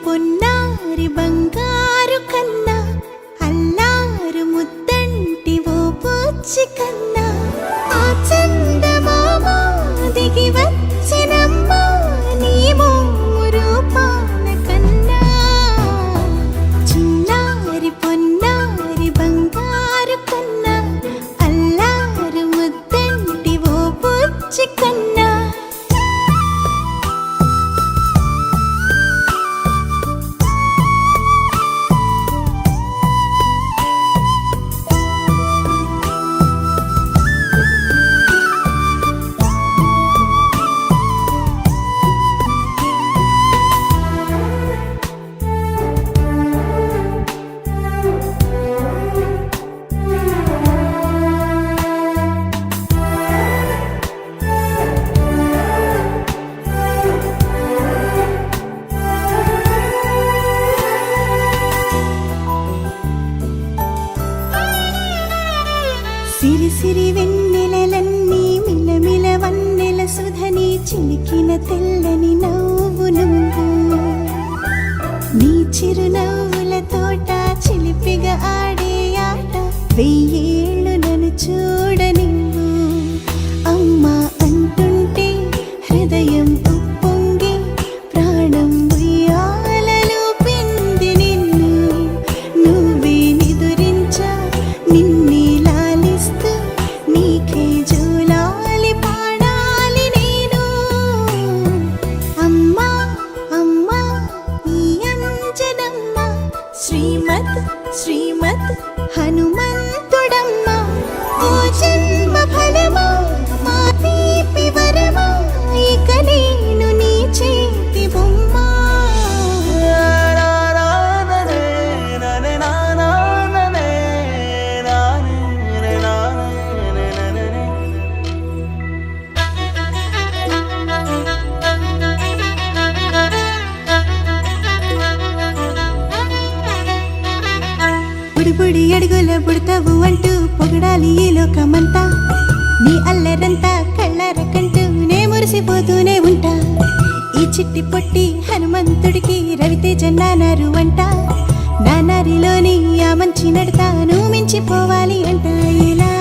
పొన్నారి బంగారు కన్నా అల్లారు ముద్దంటి ఓ పూచి కన్నా ఆ చందమామ దిగి వచ్చినమ్మ నీ మోము రూపాల కన్నా చిన్నారి పొన్నారి బంగారు కన్నా అల్లారు ముద్దంటి ఓ పూచి కన్నా సిరి సిరి వెన్నెలలన్నీ మిలమిల వన్నెల సుధని చిలికిన తెల్లని నవ్వు నువ్వు నీ చిరునవ్వుల తోట చిలిపిగా ఆడే ఆట వెయ్యేళ్ళు నన్ను చూడ నువ్వు అమ్మా అంటుంటే హృదయం ఉప్పొంగి ప్రాణం ఉయ్యాలలో పిండి నిన్ను నువ్వే నిదురించా నిన్నే నీకే జూలాలి పాడాలి నేను అమ్మా అమ్మా ఈ అంజనమ్మ శ్రీమత్ శ్రీమత్ హనుమంతుడమ్మ ఓ జన్మ ఫలమా మా తీపి వరమా ఇక నేను నీ చేతి బొమ్మ బుడి అడుగుల బుడతావు అంటూ పొగడాలి ఈ లోకమంతా నీ అల్లరంతా కళ్ళారకంటూ నే మురిసిపోతూనే ఉంటా ఈ చిట్టి పొట్టి హనుమంతుడికి రవితేజ నానారు అంట నానారిలోని ఆ మంచి నడతా నువ్వు మించిపోవాలి అంట ఇలా